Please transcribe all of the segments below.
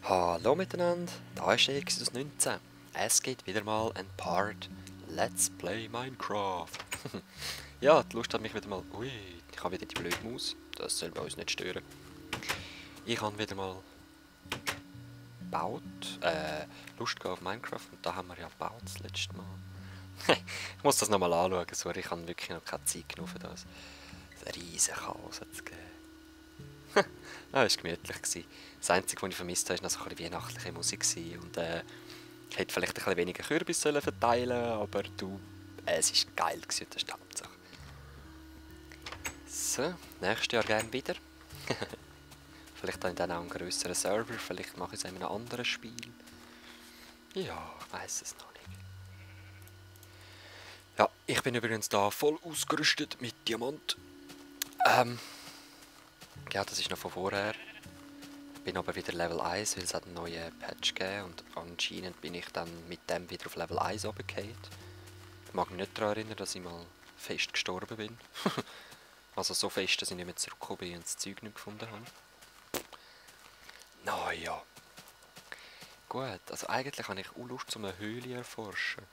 Hallo miteinander, da ist Exodus 19. Es geht wieder mal ein Part Let's Play Minecraft. Ja, die Lust hat mich wieder mal... Ui, ich habe wieder die blöde Maus. Das soll bei uns nicht stören. Ich habe wieder mal gebaut, Lust gehabt auf Minecraft und da haben wir ja gebaut das letzte Mal. Ich muss das nochmal anschauen, sorry, ich habe wirklich noch keine Zeit genug für das. Ein riesen Chaos hat es gegeben. Ah, es war gemütlich gewesen. Das Einzige, was ich vermisst habe, war noch so ein bisschen weihnachtliche Musik gewesen. Und ich hätte vielleicht ein bisschen weniger Kürbis sollen verteilen, aber du, es war geil gewesen, das ist die Hauptsache. So, nächstes Jahr gerne wieder. Vielleicht habe ich dann auch einen grösseren Server, vielleicht mache ich es in einem anderen Spiel. Ja, ich weiß es noch nicht. Ja, ich bin übrigens da voll ausgerüstet mit Diamant. Ja, das ist noch von vorher. Ich bin aber wieder Level 1, weil es hat einen neuen Patch gegeben und anscheinend bin ich dann mit dem wieder auf Level 1 runtergefallen. Ich mag mich nicht daran erinnern, dass ich mal fest gestorben bin. Also so fest, dass ich nicht mehr zurückgekommen bin und das Zeug nicht gefunden habe. Naja. Gut, also eigentlich habe ich auch Lust, eine Höhle erforschen.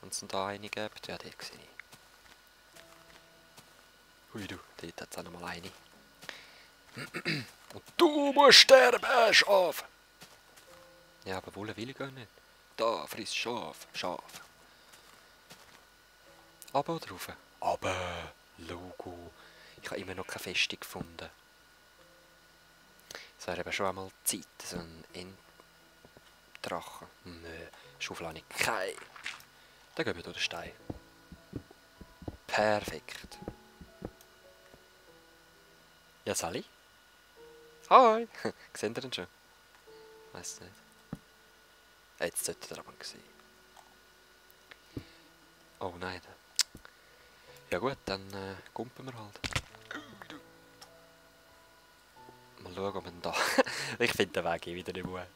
Und es sind da einige gibt, ja, dort sehe ich. Hui du, dort hat es auch noch mal eine. Und du musst sterben, Schaf! Ja, aber wollen will ich gar nicht. Da, friss Schaf, Schaf. Aber oder rauf? Aber, Logo. Ich habe immer noch keine Festung gefunden. Es wäre eben schon einmal Zeit, so ein Enddrachen. Nö, Schaufel habe ich keine. Dann gehen wir durch den Stein. Perfekt. Ja, Sally? Hi! Seht ihr ihn schon? Weiss nicht. Jetzt sollte er aber sehen. Oh nein. Ja gut, dann kumpen wir halt. Mal schauen, ob wir da... Ich finde den Weg wieder nicht mehr.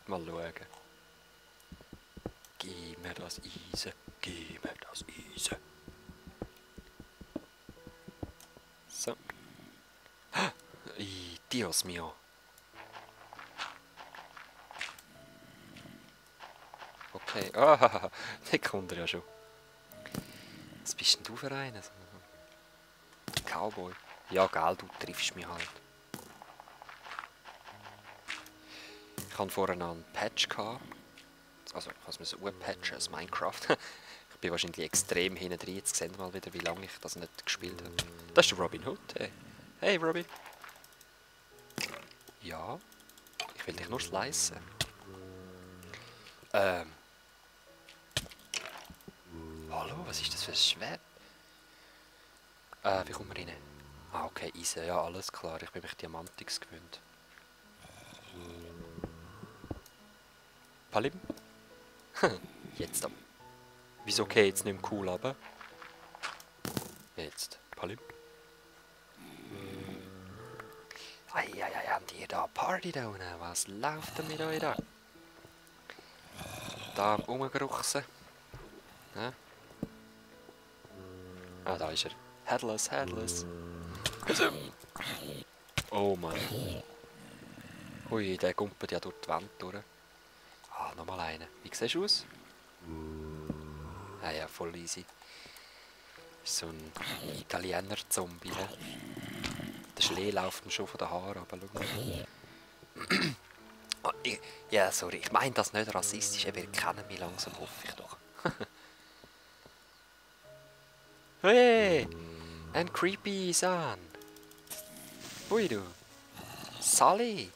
Mal schauen. Gib mir das Eisen. Gib mir das Eisen. So. Dios mio. Okay. Ah, den kommt er ja schon. Was bist denn du für einer? Cowboy. Ja, gell, du triffst mich halt. Ich hatte vorher noch einen Patch gehabt. Also, ich muss mir patchen als Minecraft. Ich bin wahrscheinlich extrem hinten drin. Jetzt sehen wir mal wieder, wie lange ich das nicht gespielt habe. Das ist der Robin Hood. Hey, hey Robin. Ja, ich will dich nur slicen. Hallo, was ist das für ein Schwert? Wie kommen wir rein? Ah, okay, Eisen, ja, alles klar. Ich bin mich Diamantix gewöhnt. Palim? Jetzt aber. Wieso okay, jetzt nicht mehr cool, aber? Jetzt, Palim. Eieiei, haben die da Party da unten? Was läuft denn mit euch da? Da rumgeruchsen. Ja? Ah, da ist er. Headless, Headless. Oh Mann. Ui, der gumpelt ja durch die Wand durch. Ah, nochmal einer. Wie siehst du aus? Ah ja, voll easy. Ist so ein Italiener-Zombie, ne? Der Schlee läuft ihm schon von den Haaren, aber schau mal. Oh, ja, sorry, ich meine das nicht rassistisch, aber ihr kennt mich langsam, hoffe ich doch. Hey! Ein creepy San! Hui du! Sally!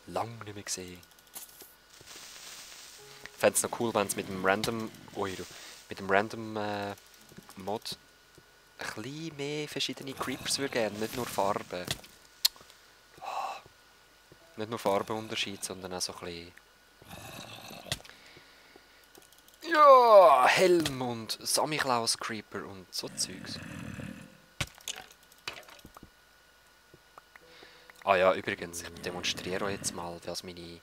Lang nicht mehr gesehen. Ich fände es noch cool, wenn es mit dem Random... Ui du! Mit dem Random Mod ein bisschen mehr verschiedene Creepers würde geben, nicht nur Farben. Oh, nicht nur Farbenunterschied, sondern auch so ein bisschen... Ja, Helm und Samichlaus Creeper und so Zeugs. Ah ja, übrigens, ich demonstriere euch jetzt mal, was meine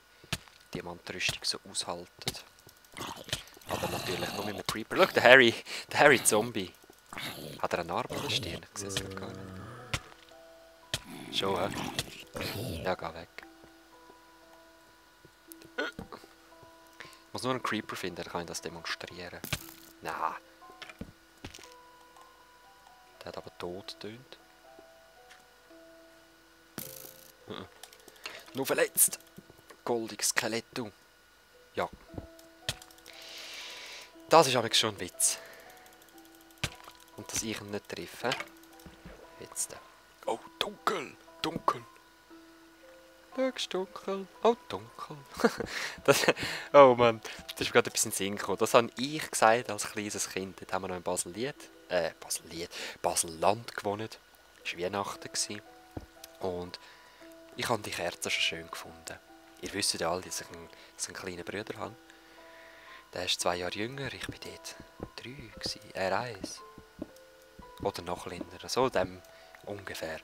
Diamantrüstung so aushaltet. Aber natürlich nur mit einem Creeper. Schau, der Harry Zombie. Hat er eine Narbe an der Stirn? Ich sehe es gar nicht. Schon, hä? Ja, geh weg. Ich muss nur einen Creeper finden, dann kann ich das demonstrieren. Na. Der hat aber tot getönt. Nur verletzt. Goldiges Skelett, du. Ja. Das ist aber schon ein Witz. Und dass ich ihn nicht treffe. Jetzt. Oh, dunkel, dunkel. Schau, dunkel. Oh, dunkel. Oh Mann, das ist gerade etwas in den Sinn gekommen. Das habe ich gesagt als kleines Kind. Dort haben wir noch in Basel-Land gewohnt. Es war Weihnachten. Und ich habe die Kerzen schon schön gefunden. Ihr wisst ja alle, dass ich einen kleinen Bruder habe. Der ist 2 Jahre jünger, ich war dort 3 gewesen, 1. Oder noch kleiner, so dem ungefähr.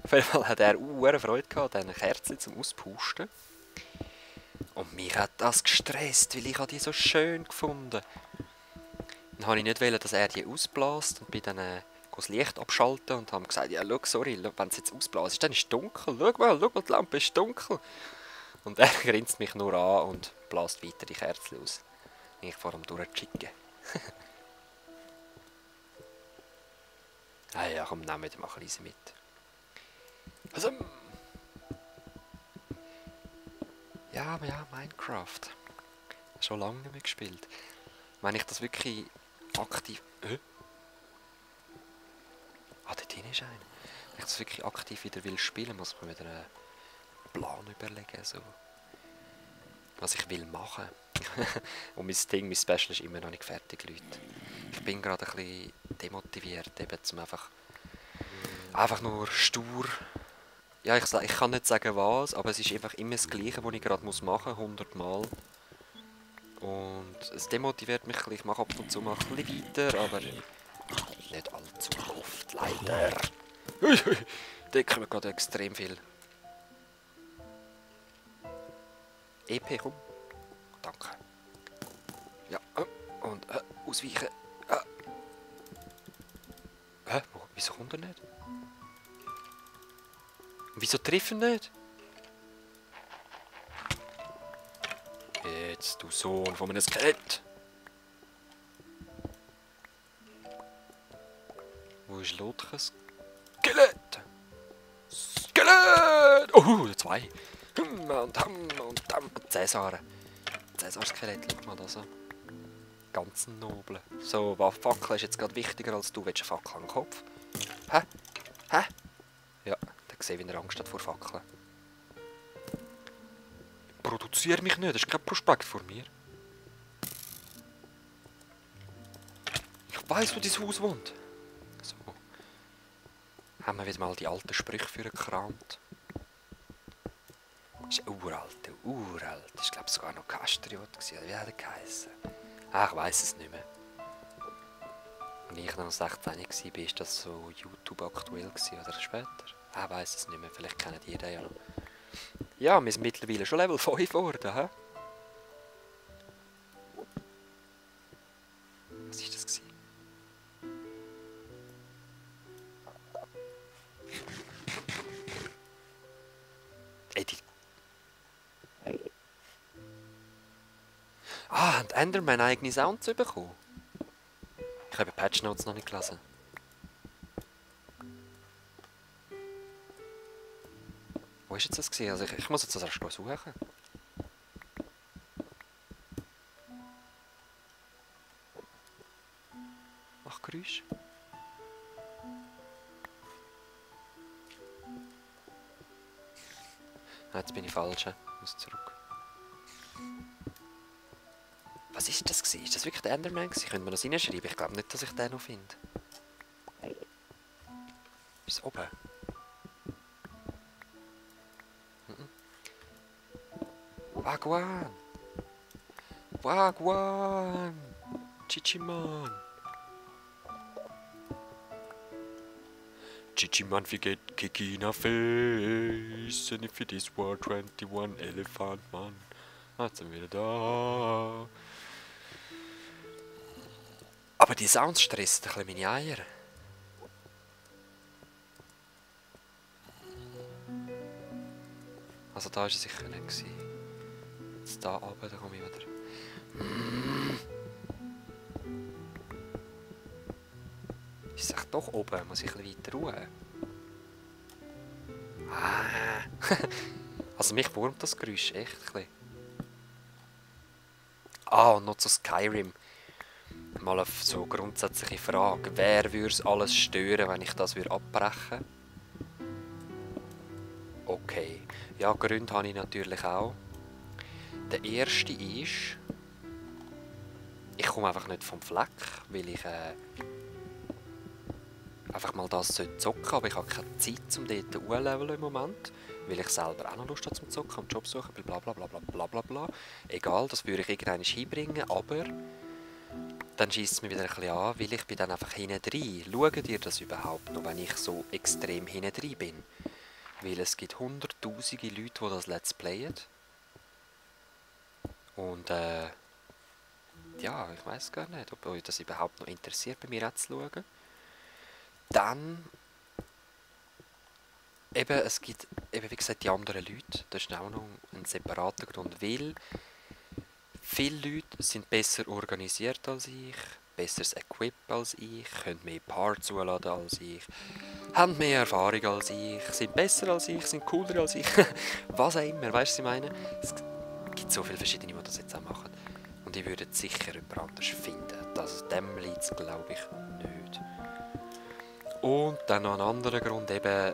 Auf jeden Fall hat er Freude gehabt an diesen Kerzen zum Auspusten. Und mich hat das gestresst, weil ich die so schön gefunden. Dann wollte ich nicht, dass er die ausbläst und bin dann das Licht abschalten und haben gesagt, ja, schau, sorry, wenn es jetzt ausbläst, dann ist es dunkel. Schau mal, die Lampe ist dunkel. Und er grinst mich nur an und bläst weiter die Kerzen aus. Ich vor ihm durchschicken. Ah ja, komm, nehmen wir mal ein bisschen mit. Also, ja, Minecraft. Schon lange nicht mehr gespielt. Wenn ich das wirklich aktiv... dort hinten ist einer. Wenn ich das wirklich aktiv wieder will spielen, muss ich mir wieder einen Plan überlegen, so. Was ich will machen. Und mein Special ist immer noch nicht fertig, Leute. Ich bin gerade ein bisschen demotiviert, eben zum einfach nur stur. Ja, ich kann nicht sagen was, aber es ist einfach immer das Gleiche, was ich gerade machen muss, 100 Mal. Und es demotiviert mich ein bisschen. Ich mache ab und zu mal ein bisschen weiter, aber nicht allzu oft, leider. Da kommen wir gerade extrem viel. EP, komm. Danke. Ja, und ausweichen. Wieso kommt er nicht? Wieso trifft er nicht? Jetzt, du Sohn von einem Skelett. Wo ist Lothches? Skelett! Skelett! Oh, 2. Und Cäsar. Cäsar-Skelett, schau mal das an. Ganz nobel. So, Fackel ist jetzt gerade wichtiger als du. Willst eine Fackel am Kopf? Hä? Ja, dann sehe ich, wie er Angst hat vor Fackeln. Produziere mich nicht, das ist kein Prospekt vor mir. Ich weiss, wo dein Haus wohnt. So. Haben wir wieder mal die alten Sprüche für gekramt. Das ist uralt. Das ist, glaube ich, sogar noch Kastriot. Wie hat er geheissen? Ich weiss es nicht mehr. Als ich noch 16 war, ist das so YouTube aktuell oder später? Ich weiss es nicht mehr, vielleicht kennt ihr den ja noch. Ja, wir sind mittlerweile schon Level 5 geworden, hä? Was war das? Hat Enderman eigene Sounds bekommen? Ich habe Patch Notes noch nicht gelesen. Wo ist jetzt das gewesen? Also ich muss jetzt das erst suchen. Mach Geräusch. Jetzt bin ich falsch. Ich muss zurück. Was ist das gewesen? Ist das wirklich der Enderman gewesen? Könnte man das reinschreiben? Ich glaube nicht, dass ich den noch finde. Ist es oben? Wagwan! Wagwan! Chichiman! Chichiman, we get kick in a face. And if it is war 21 Elephant Man. Jetzt sind wir wieder da. Aber die Sounds stressen ein bisschen meine Eier. Also da war es sicher nicht gewesen. Jetzt da runter, da komme ich wieder. Ist es echt doch oben? Muss ich ein bisschen weiter ruhen? Ah. Also mich wurmt das Geräusch echt ein bisschen. Ah, und noch zu Skyrim. Mal eine so grundsätzliche Frage. Wer würde es alles stören, wenn ich das abbrechen würde? Okay. Ja, Gründe habe ich natürlich auch. Der erste ist, ich komme einfach nicht vom Fleck, weil ich einfach mal das zocken sollte, aber ich habe keine Zeit, um dort hochzuleveln im Moment, weil ich selber auch noch Lust habe zum Zocken, am Job suchen, bla bla bla bla bla bla bla. Egal, das würde ich irgendwann hinbringen, aber dann schießt es mich wieder ein bisschen an, weil ich bin dann einfach hinten drin. Schaut ihr das überhaupt noch, wenn ich so extrem hinten drin bin? Weil es gibt hunderttausende Leute, die das Let's Playen. Und ja, ich weiß gar nicht, ob euch das überhaupt noch interessiert, bei mir auch zu schauen. Dann, eben, es gibt, eben wie gesagt, die anderen Leute. Das ist auch noch ein separater Grund, weil viele Leute sind besser organisiert als ich, besseres Equip als ich, können mehr Parts zuladen als ich, haben mehr Erfahrung als ich, sind besser als ich, sind cooler als ich, was auch immer, weißt du, was ich meine? Es gibt so viele verschiedene, die das jetzt auch machen. Und ich würde sicher jemand anders finden. Also dem liegt es, glaube ich, nicht. Und dann noch ein anderer Grund, eben,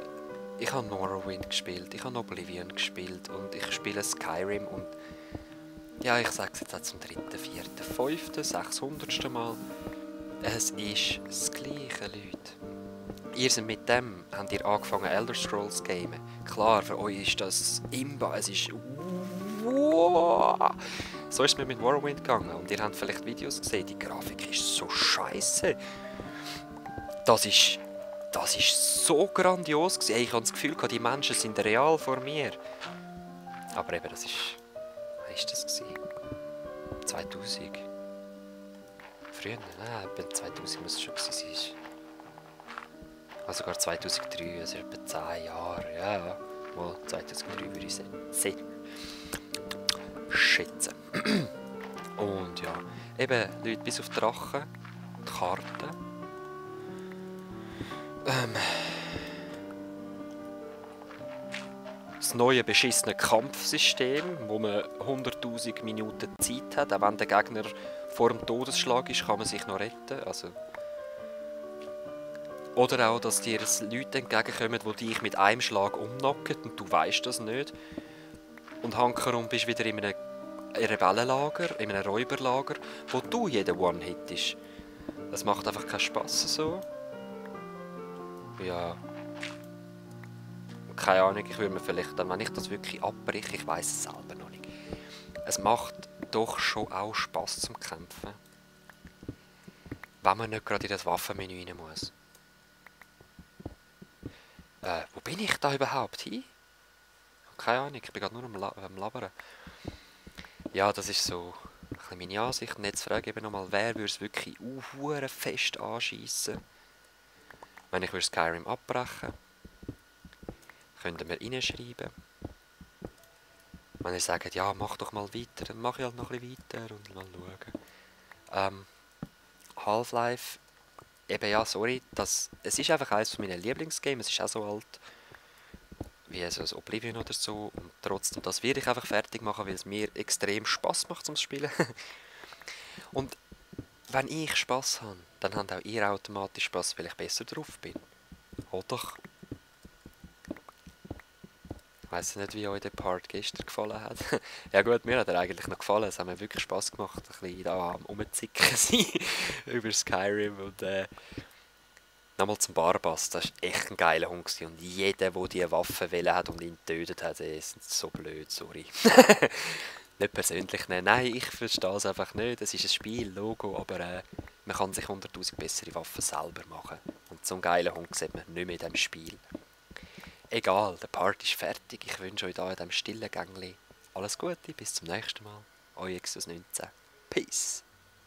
ich habe Morrowind gespielt, ich habe Oblivion gespielt und ich spiele Skyrim und ja, ich sage es jetzt auch zum 3., 4., 5., 600. Mal. Es ist das Gleiche, Leute. Ihr seid mit dem, habt ihr angefangen Elder Scrolls zu gamen. Klar, für euch ist das imba, es ist wow. So ist es mir mit Morrowind gegangen und ihr habt vielleicht Videos gesehen, die Grafik ist so scheiße. Das ist so grandios gewesen. Ich hatte das Gefühl, die Menschen sind real vor mir. Aber eben, das ist... Wann war das gewesen? 2000. Früher? Nein, etwa 2000 muss es schon gewesen sein. Also sogar 2003, also etwa 10 Jahre. Ja, mal 2003 würde ich schätzen. Und ja, eben, Leute, bis auf Drachen, die Karten. Das neue beschissene Kampfsystem, wo man 100'000 Minuten Zeit hat. Auch wenn der Gegner vor dem Todesschlag ist, kann man sich noch retten. Also oder auch, dass dir Leute entgegenkommen, die dich mit einem Schlag umknacken und du weißt das nicht. Und hankerum bist wieder in einem Rebellenlager, in einem Räuberlager, wo du jeden One hittest. Das macht einfach keinen Spass so. Ja. Keine Ahnung, ich würde mir vielleicht dann, wenn ich das wirklich abbreche, ich weiß es selber noch nicht. Es macht doch schon auch Spass zum Kämpfen. Wenn man nicht gerade in das Waffenmenü rein muss. Wo bin ich da überhaupt hin? Keine Ahnung, ich bin gerade nur am Labern. Ja, das ist so ein bisschen meine Ansicht. Und jetzt frage ich eben nochmal, wer würde es wirklich fest anschiessen? Wenn ich Skyrim abbrechen, könnt ihr mir reinschreiben. Wenn ihr sagt, ja, mach doch mal weiter, dann mache ich halt noch ein bisschen weiter und mal schauen. Half-Life, eben ja, sorry, es ist einfach eines meiner Lieblingsgames, es ist auch so alt wie so ein Oblivion oder so und trotzdem, das werde ich einfach fertig machen, weil es mir extrem Spass macht zum Spielen. Und wenn ich Spass habe, dann habt auch ihr automatisch Spass, weil ich besser drauf bin. Oder? Ich weiss nicht, wie euch der Part gestern gefallen hat. Ja gut, mir hat er eigentlich noch gefallen. Es hat mir wirklich Spass gemacht, ein bisschen da am Rumzicken sein über Skyrim. Und nochmal zum Barbas, das war echt ein geiler Hund gewesen. Und jeder, der diese Waffe wählen hat und ihn getötet hat, ist so blöd, sorry. Nicht persönlich nehmen. Nein, ich verstehe es einfach nicht. Es ist ein Spiel, Logo, aber man kann sich 100'000 bessere Waffen selber machen. Und so einen geilen Hund sieht man nicht mehr in diesem Spiel. Egal, der Part ist fertig. Ich wünsche euch da in diesem stillen Gängli alles Gute. Bis zum nächsten Mal. Euer Exodus 19. Peace.